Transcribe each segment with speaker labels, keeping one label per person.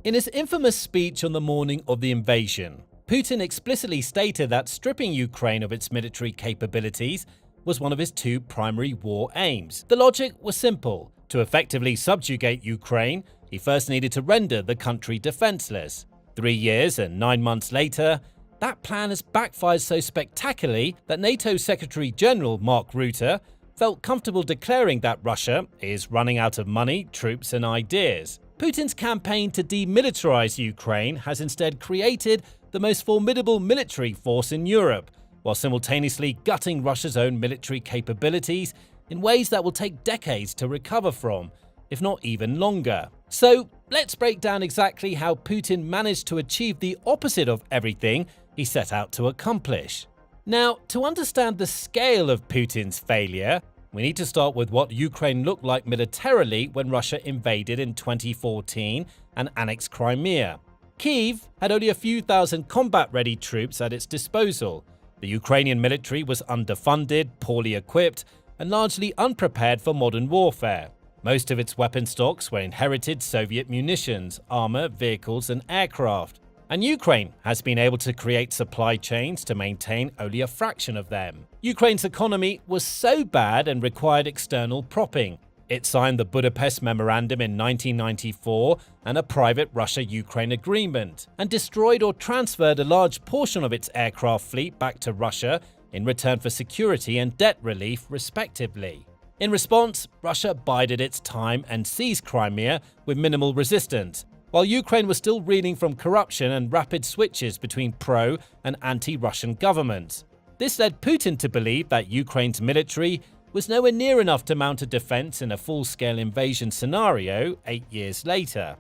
Speaker 1: In his infamous speech on the morning of the invasion, Putin explicitly stated that stripping Ukraine of its military capabilities was one of his two primary war aims. The logic was simple. To effectively subjugate Ukraine, he first needed to render the country defenseless. 3 years and 9 months later, that plan has backfired so spectacularly that NATO Secretary General Mark Rutte felt comfortable declaring that Russia is running out of money, troops, and ideas. Putin's campaign to demilitarize Ukraine has instead created the most formidable military force in Europe, while simultaneously gutting Russia's own military capabilities in ways that will take decades to recover from, if not even longer. So, let's break down exactly how Putin managed to achieve the opposite of everything he set out to accomplish. Now, to understand the scale of Putin's failure, we need to start with what Ukraine looked like militarily when Russia invaded in 2014 and annexed Crimea. Kyiv had only a few thousand combat-ready troops at its disposal. The Ukrainian military was underfunded, poorly equipped, and largely unprepared for modern warfare. Most of its weapon stocks were inherited Soviet munitions, armor, vehicles, and aircraft. And Ukraine has been able to create supply chains to maintain only a fraction of them. Ukraine's economy was so bad and required external propping. It signed the Budapest Memorandum in 1994 and a private Russia-Ukraine agreement, and destroyed or transferred a large portion of its aircraft fleet back to Russia in return for security and debt relief, respectively. In response, Russia bided its time and seized Crimea with minimal resistance, while Ukraine was still reeling from corruption and rapid switches between pro- and anti-Russian governments. This led Putin to believe that Ukraine's military was nowhere near enough to mount a defense in a full-scale invasion scenario 8 years later.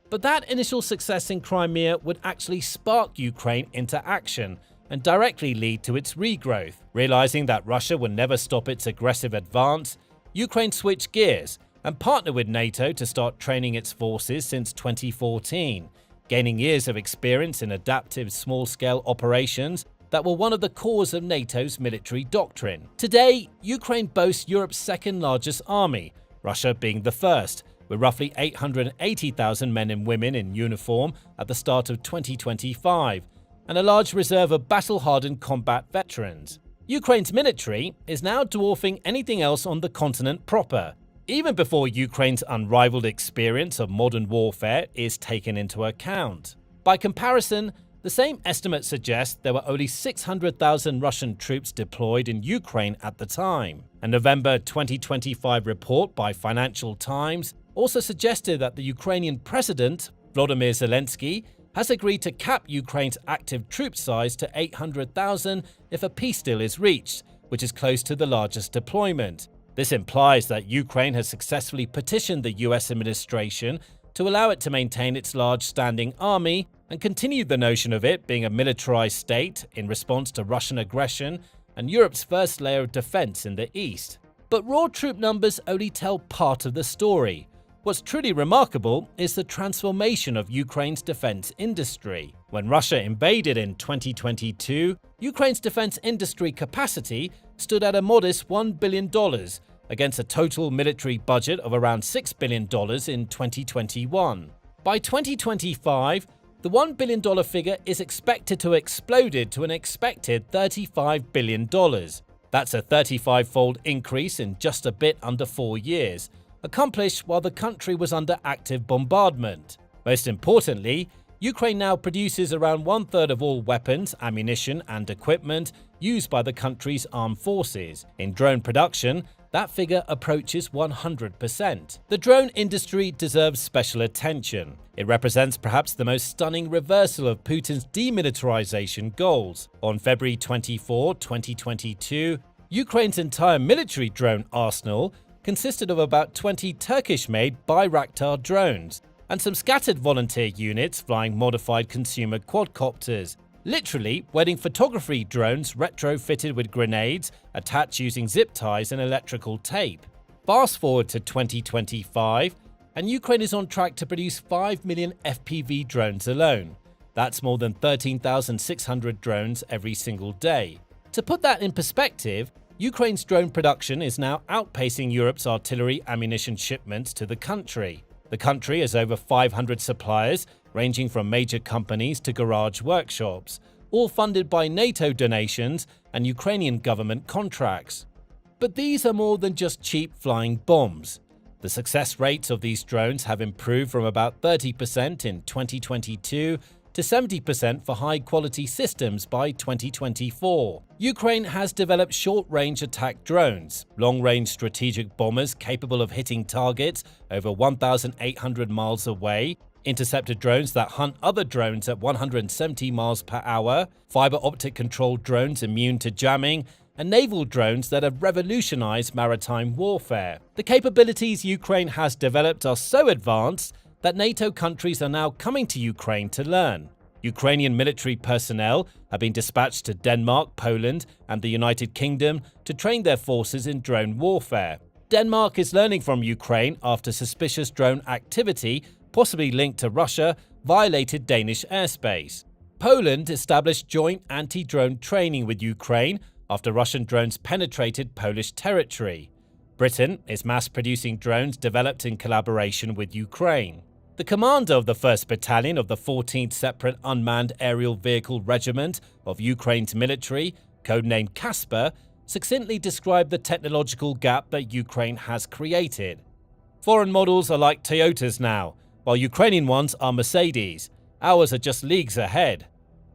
Speaker 1: But that initial success in Crimea would actually spark Ukraine into action and directly lead to its regrowth. Realizing that Russia would never stop its aggressive advance, Ukraine switched gears and partnered with NATO to start training its forces since 2014, gaining years of experience in adaptive small-scale operations that were one of the cores of NATO's military doctrine. Today, Ukraine boasts Europe's second-largest army, Russia being the first, with roughly 880,000 men and women in uniform at the start of 2025, and a large reserve of battle-hardened combat veterans. Ukraine's military is now dwarfing anything else on the continent proper, even before Ukraine's unrivaled experience of modern warfare is taken into account. By comparison, the same estimate suggests there were only 600,000 Russian troops deployed in Ukraine at the time. A November 2025 report by Financial Times also suggested that the Ukrainian president, Volodymyr Zelensky, has agreed to cap Ukraine's active troop size to 800,000 if a peace deal is reached, which is close to the largest deployment. This implies that Ukraine has successfully petitioned the US administration to allow it to maintain its large standing army and continue the notion of it being a militarized state in response to Russian aggression and Europe's first layer of defense in the east. But raw troop numbers only tell part of the story. What's truly remarkable is the transformation of Ukraine's defense industry. When Russia invaded in 2022, Ukraine's defense industry capacity stood at a modest $1 billion against a total military budget of around $6 billion in 2021. By 2025, the $1 billion figure is expected to have exploded to an expected $35 billion. That's a 35-fold increase in just a bit under 4 years, accomplished while the country was under active bombardment. Most importantly, Ukraine now produces around 1/3 of all weapons, ammunition, and equipment used by the country's armed forces. In drone production, that figure approaches 100%. The drone industry deserves special attention. It represents perhaps the most stunning reversal of Putin's demilitarization goals. On February 24, 2022, Ukraine's entire military drone arsenal consisted of about 20 Turkish-made Bayraktar drones and some scattered volunteer units flying modified consumer quadcopters, literally wedding photography drones retrofitted with grenades attached using zip ties and electrical tape. Fast forward to 2025, and Ukraine is on track to produce 5 million FPV drones alone. That's more than 13,600 drones every single day. To put that in perspective, Ukraine's drone production is now outpacing Europe's artillery ammunition shipments to the country. The country has over 500 suppliers, ranging from major companies to garage workshops, all funded by NATO donations and Ukrainian government contracts. But these are more than just cheap flying bombs. The success rates of these drones have improved from about 30% in 2022 to 70% for high-quality systems by 2024. Ukraine has developed short-range attack drones, long-range strategic bombers capable of hitting targets over 1,800 miles away, interceptor drones that hunt other drones at 170 miles per hour, fiber optic controlled drones immune to jamming, and naval drones that have revolutionized maritime warfare. The capabilities Ukraine has developed are so advanced that NATO countries are now coming to Ukraine to learn. Ukrainian military personnel have been dispatched to Denmark, Poland, and the United Kingdom to train their forces in drone warfare. Denmark is learning from Ukraine after suspicious drone activity, possibly linked to Russia, violated Danish airspace. Poland established joint anti-drone training with Ukraine after Russian drones penetrated Polish territory. Britain is mass-producing drones developed in collaboration with Ukraine. The commander of the 1st Battalion of the 14th Separate Unmanned Aerial Vehicle Regiment of Ukraine's military, codenamed Casper, succinctly described the technological gap that Ukraine has created. Foreign models are like Toyotas now, while Ukrainian ones are Mercedes. Ours are just leagues ahead.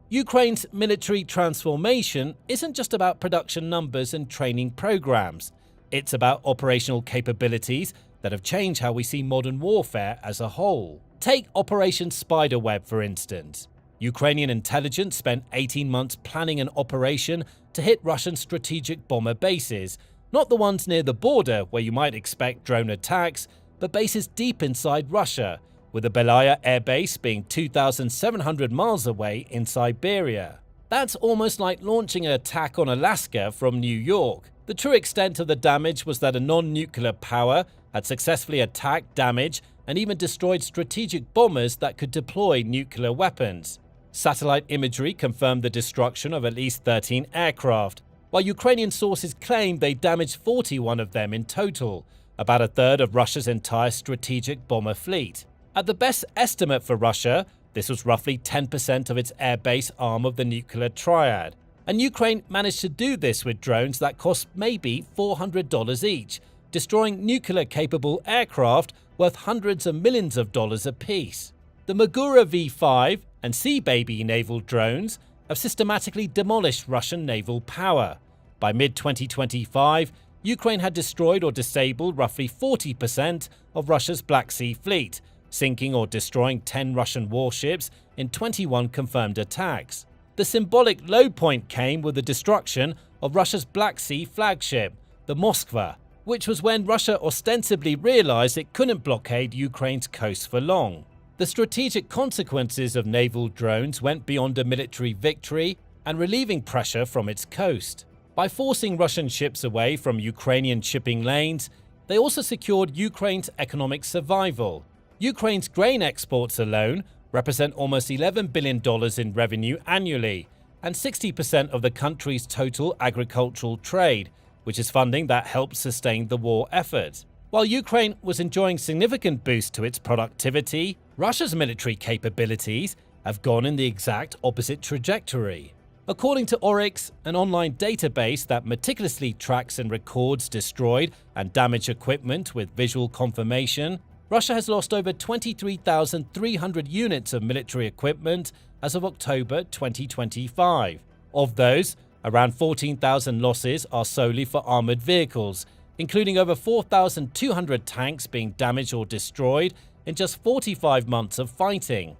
Speaker 1: Ukraine's military transformation isn't just about production numbers and training programs. It's about operational capabilities that have changed how we see modern warfare as a whole. Take Operation Spiderweb, for instance. Ukrainian intelligence spent 18 months planning an operation to hit Russian strategic bomber bases, not the ones near the border where you might expect drone attacks, but bases deep inside Russia, with the Belaya Air Base being 2,700 miles away in Siberia. That's almost like launching an attack on Alaska from New York. The true extent of the damage was that a non-nuclear power had successfully attacked, damaged, and even destroyed strategic bombers that could deploy nuclear weapons. Satellite imagery confirmed the destruction of at least 13 aircraft, while Ukrainian sources claimed they damaged 41 of them in total, about a third of Russia's entire strategic bomber fleet. At the best estimate for Russia, this was roughly 10% of its air base arm of the nuclear triad. And Ukraine managed to do this with drones that cost maybe $400 each, destroying nuclear-capable aircraft worth hundreds of millions of dollars apiece. The Magura V5 and Sea Baby naval drones have systematically demolished Russian naval power. By mid-2025, Ukraine had destroyed or disabled roughly 40% of Russia's Black Sea fleet, sinking or destroying 10 Russian warships in 21 confirmed attacks. The symbolic low point came with the destruction of Russia's Black Sea flagship, the Moskva, which was when Russia ostensibly realized it couldn't blockade Ukraine's coast for long. The strategic consequences of naval drones went beyond a military victory and relieving pressure from its coast. By forcing Russian ships away from Ukrainian shipping lanes, they also secured Ukraine's economic survival. Ukraine's grain exports alone represent almost $11 billion in revenue annually, and 60% of the country's total agricultural trade, which is funding that helps sustain the war effort. While Ukraine was enjoying significant boosts to its productivity, Russia's military capabilities have gone in the exact opposite trajectory. According to Oryx, an online database that meticulously tracks and records destroyed and damaged equipment with visual confirmation, Russia has lost over 23,300 units of military equipment as of October 2025. Of those, around 14,000 losses are solely for armored vehicles, including over 4,200 tanks being damaged or destroyed in just 45 months of fighting.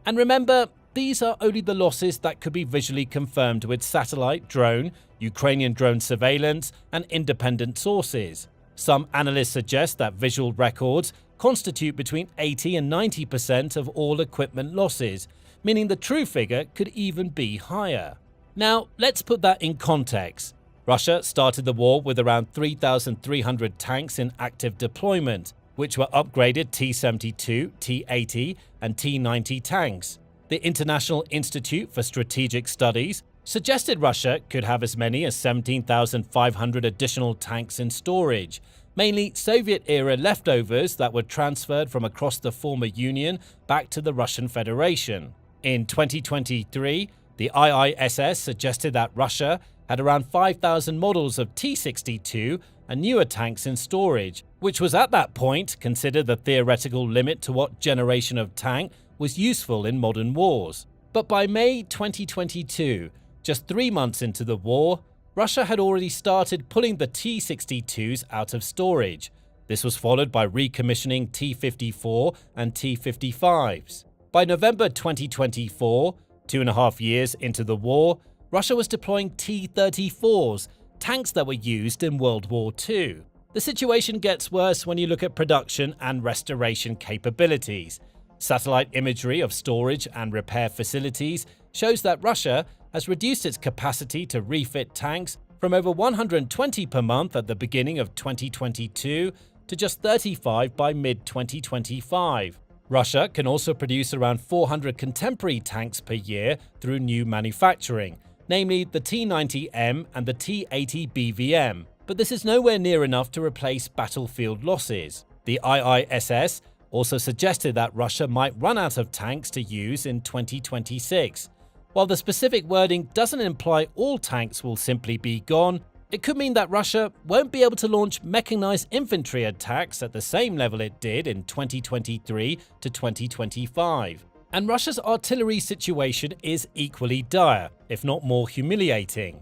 Speaker 1: And remember, these are only the losses that could be visually confirmed with satellite, drone, Ukrainian drone surveillance, and independent sources. Some analysts suggest that visual records constitute between 80 and 90% of all equipment losses, meaning the true figure could even be higher. Now, let's put that in context. Russia started the war with around 3,300 tanks in active deployment, which were upgraded T-72, T-80, and T-90 tanks. The International Institute for Strategic Studies suggested Russia could have as many as 17,500 additional tanks in storage, mainly Soviet-era leftovers that were transferred from across the former Union back to the Russian Federation. In 2023, the IISS suggested that Russia had around 5,000 models of T-62 and newer tanks in storage, which was at that point considered the theoretical limit to what generation of tank was useful in modern wars. But by May 2022, just 3 months into the war, Russia had already started pulling the T-62s out of storage. This was followed by recommissioning T-54 and T-55s. By November 2024, 2.5 years into the war, Russia was deploying T-34s, tanks that were used in World War II. The situation gets worse when you look at production and restoration capabilities. Satellite imagery of storage and repair facilities shows that Russia has reduced its capacity to refit tanks from over 120 per month at the beginning of 2022 to just 35 by mid-2025. Russia can also produce around 400 contemporary tanks per year through new manufacturing, namely the T-90M and the T-80 BVM, but this is nowhere near enough to replace battlefield losses. The IISS also suggested that Russia might run out of tanks to use in 2026. While the specific wording doesn't imply all tanks will simply be gone, it could mean that Russia won't be able to launch mechanized infantry attacks at the same level it did in 2023 to 2025. And Russia's artillery situation is equally dire, if not more humiliating.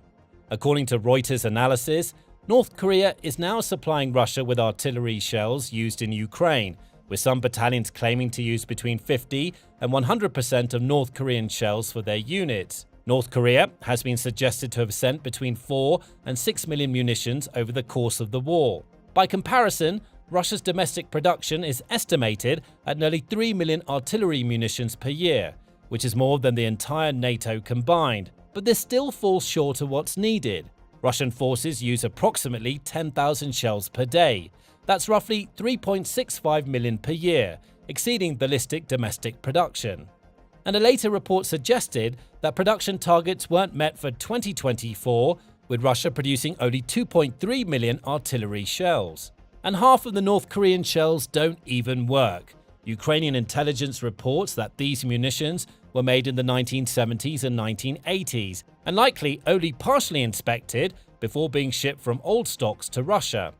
Speaker 1: According to Reuters analysis, North Korea is now supplying Russia with artillery shells used in Ukraine, with some battalions claiming to use between 50 and 100% of North Korean shells for their units. North Korea has been suggested to have sent between 4 and 6 million munitions over the course of the war. By comparison, Russia's domestic production is estimated at nearly 3 million artillery munitions per year, which is more than the entire NATO combined. But this still falls short of what's needed. Russian forces use approximately 10,000 shells per day. That's roughly 3.65 million per year, exceeding ballistic domestic production. And a later report suggested that production targets weren't met for 2024, with Russia producing only 2.3 million artillery shells. And half of the North Korean shells don't even work. Ukrainian intelligence reports that these munitions were made in the 1970s and 1980s, and likely only partially inspected before being shipped from old stocks to Russia.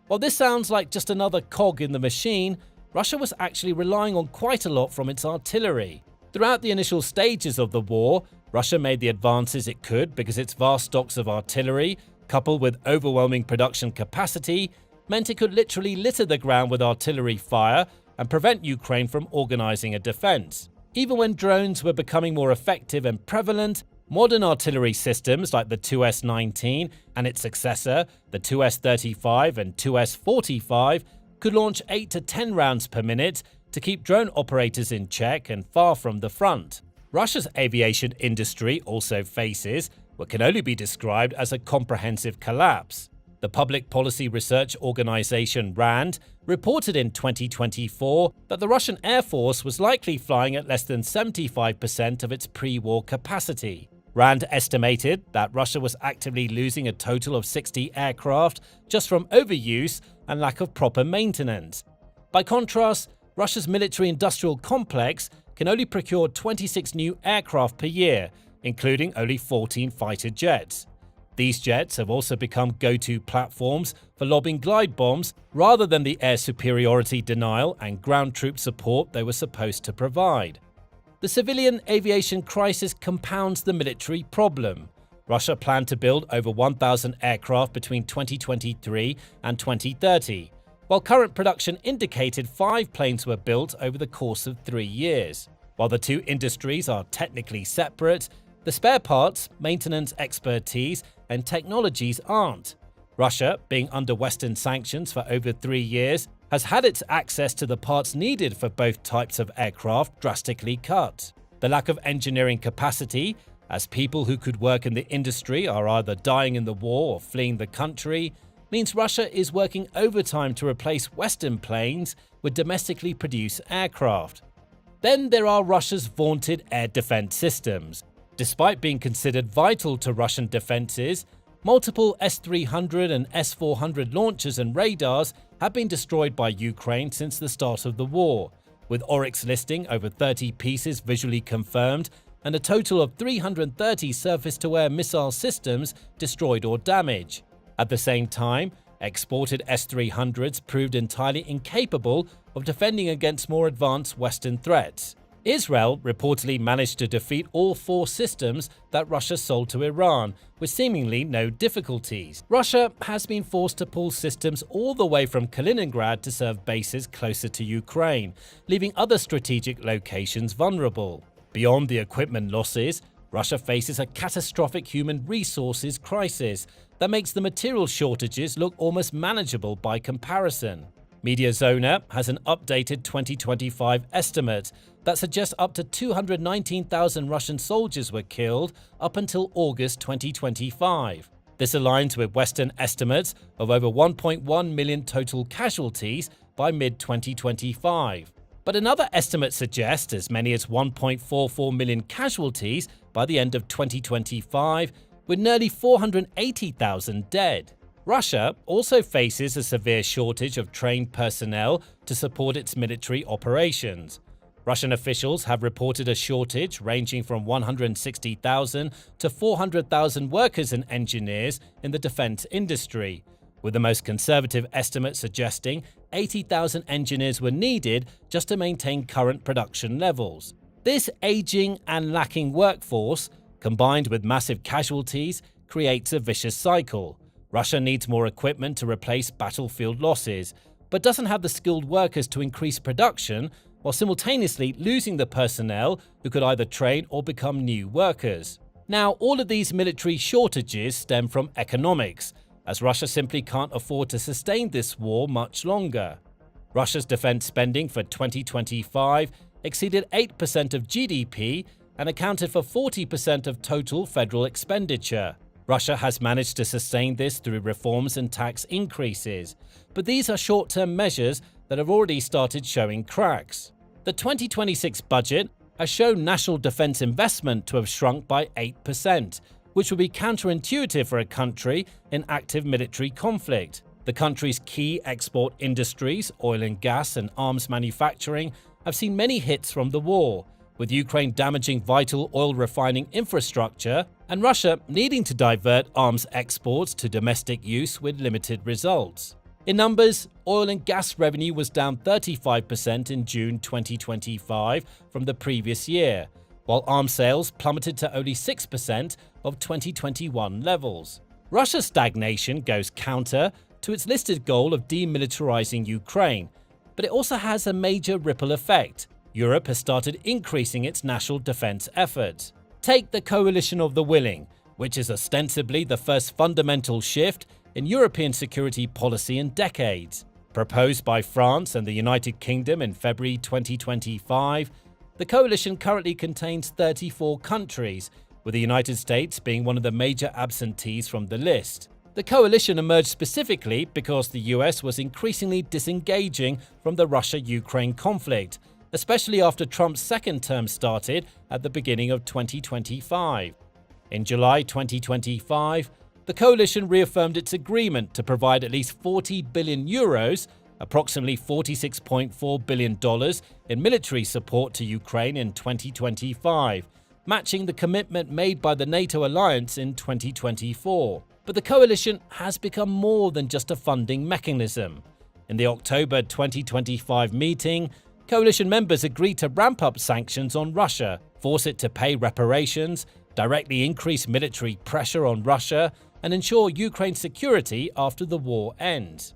Speaker 1: While this sounds like just another cog in the machine, Russia was actually relying on quite a lot from its artillery. Throughout the initial stages of the war, Russia made the advances it could because its vast stocks of artillery, coupled with overwhelming production capacity, meant it could literally litter the ground with artillery fire and prevent Ukraine from organizing a defense. Even when drones were becoming more effective and prevalent, modern artillery systems like the 2S-19 and its successor, the 2S-35 and 2S-45, could launch 8 to 10 rounds per minute to keep drone operators in check and far from the front. Russia's aviation industry also faces what can only be described as a comprehensive collapse. The public policy research organization RAND reported in 2024 that the Russian Air Force was likely flying at less than 75% of its pre-war capacity. RAND estimated that Russia was actively losing a total of 60 aircraft just from overuse and lack of proper maintenance. By contrast, Russia's military-industrial complex can only procure 26 new aircraft per year, including only 14 fighter jets. These jets have also become go-to platforms for lobbing glide bombs rather than the air superiority denial and ground troop support they were supposed to provide. The civilian aviation crisis compounds the military problem. Russia planned to build over 1,000 aircraft between 2023 and 2030, while current production indicated 5 planes were built over the course of 3 years. While the two industries are technically separate, the spare parts, maintenance expertise, and technologies aren't. Russia, being under Western sanctions for over 3 years, has had its access to the parts needed for both types of aircraft drastically cut. The lack of engineering capacity, as people who could work in the industry are either dying in the war or fleeing the country, means Russia is working overtime to replace Western planes with domestically produced aircraft. Then there are Russia's vaunted air defense systems. Despite being considered vital to Russian defenses, Multiple S-300 and S-400 launchers and radars have been destroyed by Ukraine since the start of the war, with Oryx listing over 30 pieces visually confirmed and a total of 330 surface-to-air missile systems destroyed or damaged. At the same time, exported S-300s proved entirely incapable of defending against more advanced Western threats. Israel reportedly managed to defeat all 4 systems that Russia sold to Iran, with seemingly no difficulties. Russia has been forced to pull systems all the way from Kaliningrad to serve bases closer to Ukraine, leaving other strategic locations vulnerable. Beyond the equipment losses, Russia faces a catastrophic human resources crisis that makes the material shortages look almost manageable by comparison. Mediazona has an updated 2025 estimate that suggests up to 219,000 Russian soldiers were killed up until August 2025. This aligns with Western estimates of over 1.1 million total casualties by mid-2025. But another estimate suggests as many as 1.44 million casualties by the end of 2025, with nearly 480,000 dead. Russia also faces a severe shortage of trained personnel to support its military operations. Russian officials have reported a shortage ranging from 160,000 to 400,000 workers and engineers in the defense industry, with the most conservative estimate suggesting 80,000 engineers were needed just to maintain current production levels. This aging and lacking workforce, combined with massive casualties, creates a vicious cycle. Russia needs more equipment to replace battlefield losses, but doesn't have the skilled workers to increase production, while simultaneously losing the personnel who could either train or become new workers. Now, all of these military shortages stem from economics, as Russia simply can't afford to sustain this war much longer. Russia's defense spending for 2025 exceeded 8% of GDP and accounted for 40% of total federal expenditure. Russia has managed to sustain this through reforms and tax increases, but these are short-term measures that have already started showing cracks. The 2026 budget has shown national defense investment to have shrunk by 8%, which would be counterintuitive for a country in active military conflict. The country's key export industries, oil and gas and arms manufacturing, have seen many hits from the war, with Ukraine damaging vital oil refining infrastructure and Russia needing to divert arms exports to domestic use with limited results. In numbers, oil and gas revenue was down 35% in June 2025 from the previous year, while arms sales plummeted to only 6% of 2021 levels. Russia's stagnation goes counter to its listed goal of demilitarizing Ukraine, but it also has a major ripple effect. Europe has started increasing its national defense efforts. Take the Coalition of the Willing, which is ostensibly the first fundamental shift in European security policy in decades. Proposed by France and the United Kingdom in February 2025, the coalition currently contains 34 countries, with the United States being one of the major absentees from the list. The coalition emerged specifically because the US was increasingly disengaging from the Russia-Ukraine conflict, especially after Trump's second term started at the beginning of 2025. In July 2025, the coalition reaffirmed its agreement to provide at least 40 billion euros, approximately $46.4 billion, in military support to Ukraine in 2025, matching the commitment made by the NATO alliance in 2024. But the coalition has become more than just a funding mechanism. In the October 2025 meeting, coalition members agreed to ramp up sanctions on Russia, force it to pay reparations, directly increase military pressure on Russia, and ensure Ukraine's security after the war ends.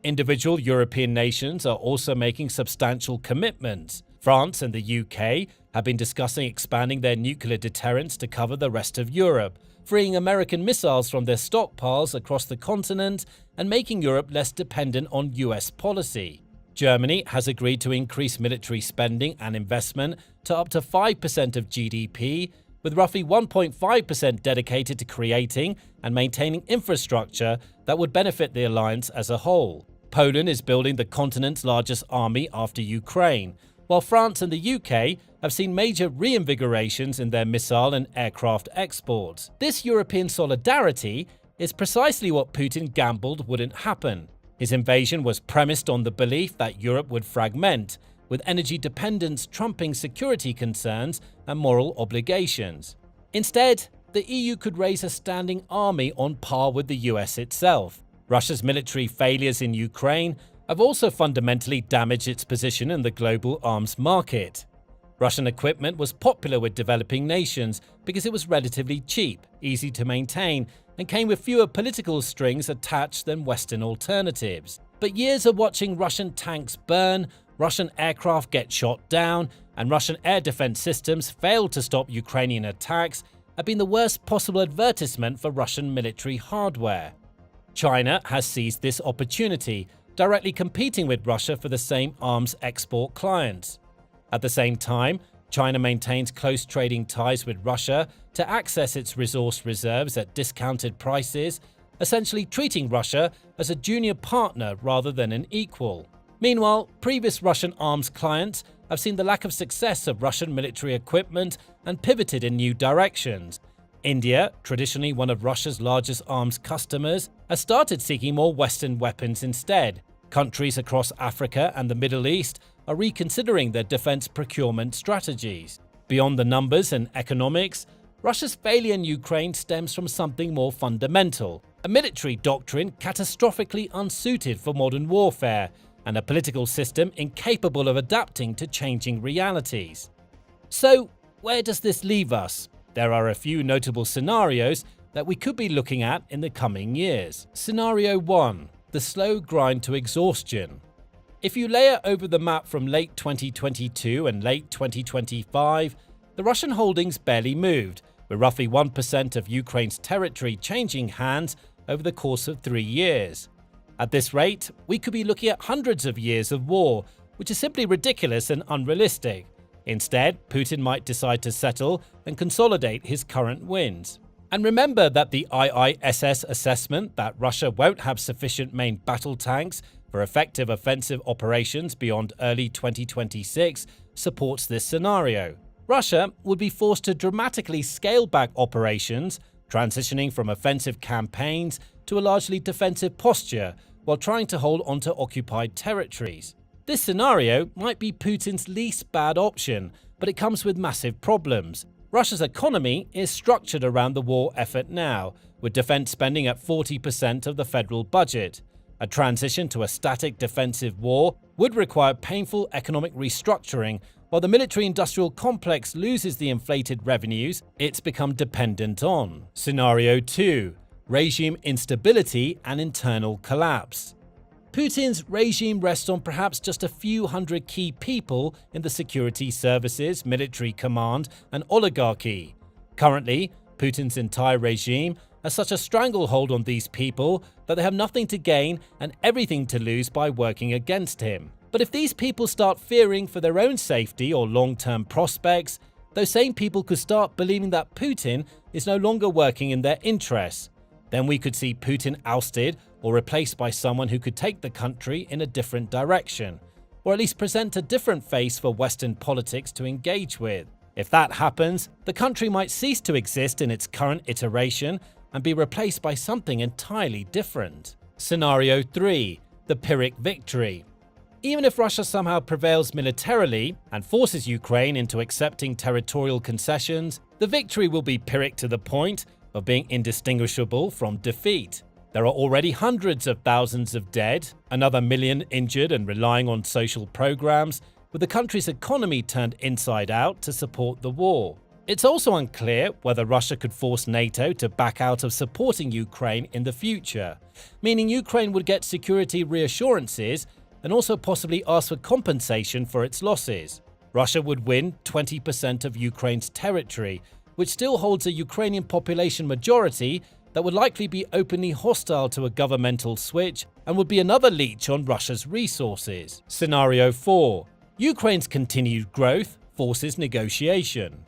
Speaker 1: Individual European nations are also making substantial commitments. France and the UK have been discussing expanding their nuclear deterrence to cover the rest of Europe, freeing American missiles from their stockpiles across the continent and making Europe less dependent on US policy. Germany has agreed to increase military spending and investment to up to 5% of GDP, with roughly 1.5% dedicated to creating and maintaining infrastructure that would benefit the alliance as a whole. Poland is building the continent's largest army after Ukraine, while France and the UK have seen major reinvigorations in their missile and aircraft exports. This European solidarity is precisely what Putin gambled wouldn't happen. His invasion was premised on the belief that Europe would fragment, with energy dependence trumping security concerns and moral obligations. Instead, the EU could raise a standing army on par with the US itself. Russia's military failures in Ukraine have also fundamentally damaged its position in the global arms market. Russian equipment was popular with developing nations because it was relatively cheap, easy to maintain, and came with fewer political strings attached than Western alternatives. But years of watching Russian tanks burn, Russian aircraft get shot down, and Russian air defense systems fail to stop Ukrainian attacks have been the worst possible advertisement for Russian military hardware. China has seized this opportunity, directly competing with Russia for the same arms export clients. At the same time, China maintains close trading ties with Russia to access its resource reserves at discounted prices, essentially treating Russia as a junior partner rather than an equal. Meanwhile, previous Russian arms clients have seen the lack of success of Russian military equipment and pivoted in new directions. India, traditionally one of Russia's largest arms customers, has started seeking more Western weapons instead. Countries across Africa and the Middle East are reconsidering their defense procurement strategies. Beyond the numbers and economics, Russia's failure in Ukraine stems from something more fundamental: a military doctrine catastrophically unsuited for modern warfare, and a political system incapable of adapting to changing realities. So, where does this leave us? There are a few notable scenarios that we could be looking at in the coming years. Scenario 1. The slow grind to exhaustion. If you layer over the map from late 2022 and late 2025, the Russian holdings barely moved, with roughly 1% of Ukraine's territory changing hands over the course of 3 years. At this rate, we could be looking at hundreds of years of war, which is simply ridiculous and unrealistic. Instead, Putin might decide to settle and consolidate his current wins. And remember that the IISS assessment that Russia won't have sufficient main battle tanks for effective offensive operations beyond early 2026 supports this scenario. Russia would be forced to dramatically scale back operations, transitioning from offensive campaigns to a largely defensive posture while trying to hold onto occupied territories. This scenario might be Putin's least bad option, but it comes with massive problems. Russia's economy is structured around the war effort now, with defense spending at 40% of the federal budget. A transition to a static defensive war would require painful economic restructuring. While the military-industrial complex loses the inflated revenues it's become dependent on. Scenario 2. Regime instability and internal collapse. Putin's regime rests on perhaps just a few hundred key people in the security services, military command, and oligarchy. Currently, Putin's entire regime has such a stranglehold on these people that they have nothing to gain and everything to lose by working against him. But if these people start fearing for their own safety or long-term prospects, those same people could start believing that Putin is no longer working in their interests. Then we could see Putin ousted or replaced by someone who could take the country in a different direction, or at least present a different face for Western politics to engage with. If that happens, the country might cease to exist in its current iteration and be replaced by something entirely different. Scenario 3. The Pyrrhic victory. Even if Russia somehow prevails militarily and forces Ukraine into accepting territorial concessions, the victory will be Pyrrhic to the point of being indistinguishable from defeat. There are already hundreds of thousands of dead, another million injured and relying on social programs, with the country's economy turned inside out to support the war. It's also unclear whether Russia could force NATO to back out of supporting Ukraine in the future, meaning Ukraine would get security reassurances and also possibly ask for compensation for its losses. Russia would win 20% of Ukraine's territory, which still holds a Ukrainian population majority that would likely be openly hostile to a governmental switch and would be another leech on Russia's resources. Scenario 4. Ukraine's continued growth forces negotiation.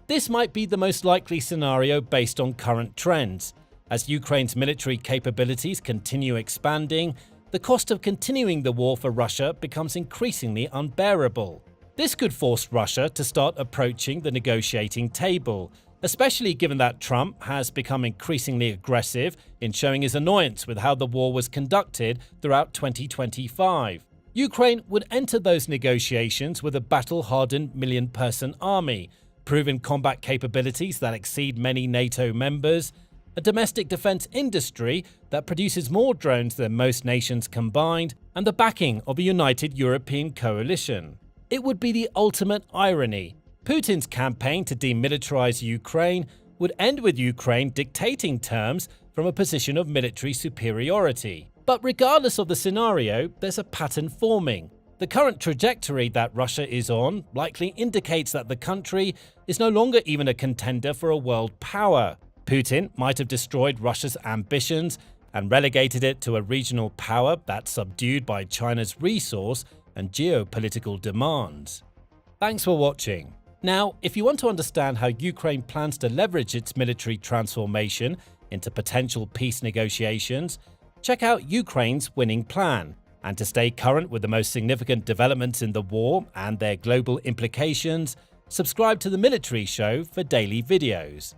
Speaker 1: This might be the most likely scenario based on current trends. As Ukraine's military capabilities continue expanding, the cost of continuing the war for Russia becomes increasingly unbearable. This could force Russia to start approaching the negotiating table, especially given that Trump has become increasingly aggressive in showing his annoyance with how the war was conducted throughout 2025. Ukraine would enter those negotiations with a battle-hardened million-person army, proven combat capabilities that exceed many NATO members, a domestic defense industry that produces more drones than most nations combined, and the backing of a united European coalition. It would be the ultimate irony. Putin's campaign to demilitarize Ukraine would end with Ukraine dictating terms from a position of military superiority. But regardless of the scenario, there's a pattern forming. The current trajectory that Russia is on likely indicates that the country is no longer even a contender for a world power. Putin might have destroyed Russia's ambitions and relegated it to a regional power that's subdued by China's resource and geopolitical demands. Thanks for watching. Now, if you want to understand how Ukraine plans to leverage its military transformation into potential peace negotiations, check out Ukraine's Winning Plan. And to stay current with the most significant developments in the war and their global implications, subscribe to The Military Show for daily videos.